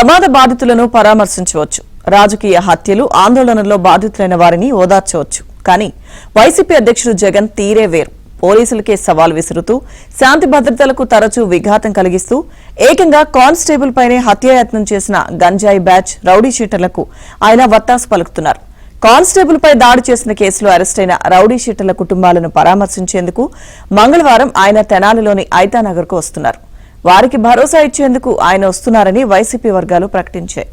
ప్రమాద బాధితులను పరామర్శించవచ్చు, రాజకీయ హత్యలు ఆందోళనలో బాధితులైన వారిని ఓదార్చవచ్చు. కానీ వైసీపీ అధ్యక్షుడు జగన్ తీరే వేరు. పోలీసులకే సవాల్ విసురుతూ శాంతి భద్రతలకు తరచూ విఘాతం కలిగిస్తూ ఏకంగా కానిస్టేబుల్ పైనే హత్యాయత్నం చేసిన గంజాయి బ్యాచ్ రౌడీ షీటర్లకు ఆయన వత్తాసు పలుకుతున్నారు. కానిస్టేబుల్ పై దాడి చేసిన కేసులో అరెస్టైన రౌడీ షీటర్ల కుటుంబాలను పరామర్శించేందుకు మంగళవారం ఆయన తెనాలిలోని ఐతానగర్ కు వస్తున్నారు. వారికి భరోసా ఇచ్చేందుకు ఆయన వస్తున్నారని వైసీపీ వర్గాలు ప్రకటించాయి.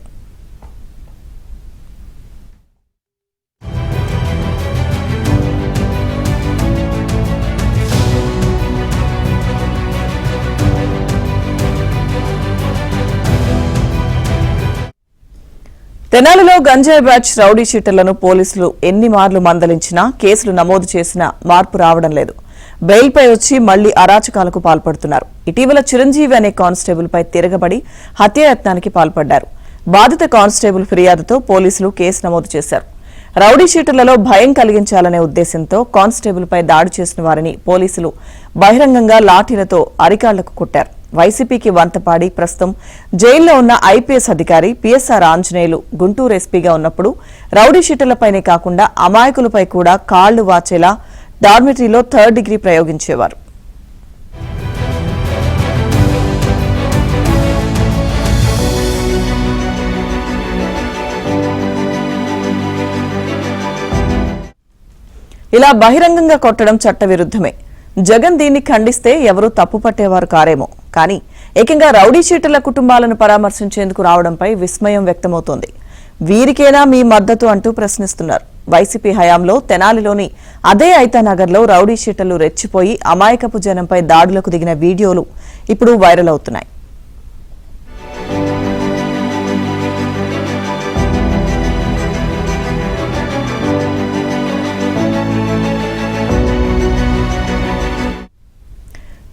తెనాలిలో గంజాయి బ్యాచ్ రౌడీ షీటర్లను పోలీసులు ఎన్ని మార్లు మందలించినా కేసులు నమోదు చేసినా మార్పు రావడం లేదు. బెయిల్పై వచ్చి మళ్లీ అరాచకాలకు పాల్పడుతున్నారు. ఇటీవల చిరంజీవి అనే కానిస్టేబుల్ పై తిరగబడి హత్యాయత్నానికి పాల్పడ్డారు. బాధిత కానిస్టేబుల్ ఫిర్యాదుతో పోలీసులు కేసు నమోదు చేశారు. రౌడీ షీటర్లలో భయం కలిగించాలనే ఉద్దేశంతో కానిస్టేబుల్ పై దాడి చేసిన వారిని పోలీసులు బహిరంగంగా లాఠీలతో అరికాళ్లకు కొట్టారు. వైసీపీకి వంతపాడి ప్రస్తుతం జైల్లో ఉన్న ఐపీఎస్ అధికారి పిఎస్ఆర్ ఆంజనేయులు గుంటూరు ఎస్పీగా ఉన్నప్పుడు రౌడీ షీటర్లపైనే కాకుండా అమాయకులపై కూడా కాళ్లు వాచేలా డార్మిటరీలో 3rd డిగ్రీ ప్రయోగించేవారు. ఇలా బహిరంగంగా కొట్టడం చట్టవిరుద్ధమే. జగన్ దీన్ని ఖండిస్తే ఎవరూ తప్పు పట్టేవారు కారేమో. కానీ ఏకంగా రౌడీ షీటర్ల కుటుంబాలను పరామర్శించేందుకు రావడంపై విస్మయం వ్యక్తమవుతోంది. వీరికేనా మీ మద్దతు అంటూ ప్రశ్నిస్తున్నారు. వైసీపీ హయాంలో తెనాలిలోని అదే ఐతానగర్లో రౌడీ షీటర్లు రెచ్చిపోయి అమాయకపు జనంపై దాడులకు దిగిన వీడియోలు ఇప్పుడు వైరల్ అవుతున్నాయి.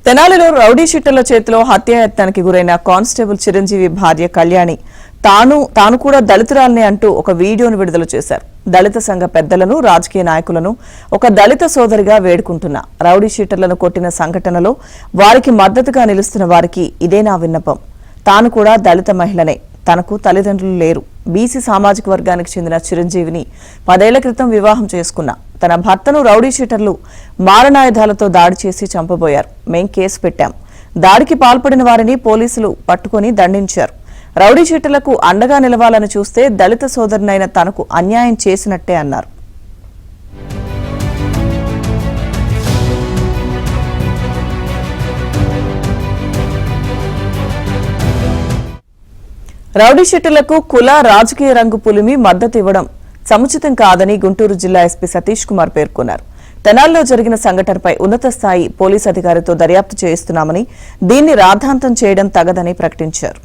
తెనాలిలో రౌడీ షీటర్ల చేతిలో హత్యాయత్నానికి గురైన కానిస్టేబుల్ చిరంజీవి భార్య కళ్యాణి తాను కూడా దళితురాలనే అంటూ ఒక వీడియోను విడుదల చేశారు. దళిత సంఘ పెద్దలను, రాజకీయ నాయకులను ఒక దళిత సోదరిగా వేడుకుంటున్న రౌడీ షీటర్లను కొట్టిన సంఘటనలో వారికి మద్దతుగా నిలుస్తున్న వారికి ఇదే నా విన్నపం. తాను కూడా దళిత మహిళనే. తనకు తల్లిదండ్రులు లేరు. బీసీ సామాజిక వర్గానికి చెందిన చిరంజీవిని 10 ఏళ్ల క్రితం వివాహం చేసుకున్నా. తన భర్తను రౌడీ షీటర్లు మారణాయుధాలతో దాడి చేసి చంపబోయారు. మేం కేసు పెట్టాం. దాడికి పాల్పడిన వారిని పోలీసులు పట్టుకుని దండించారు. రౌడీ షీటర్లకు అండగా నిలవాలని చూస్తే దళిత సోదరునైన తనకు అన్యాయం చేసినట్టే అన్నారు. రౌడీ షీటర్లకు కుల రాజకీయ రంగు పులిమి మద్దతు ఇవ్వడం సముచితం కాదని గుంటూరు జిల్లా ఎస్పీ సతీష్ కుమార్ పేర్కొన్నారు. తెనాలిలో జరిగిన సంఘటనపై ఉన్నత స్థాయి పోలీసు అధికారితో దర్యాప్తు చేయిస్తున్నామని, దీన్ని రాద్ధాంతం చేయడం తగదని ప్రకటించారు.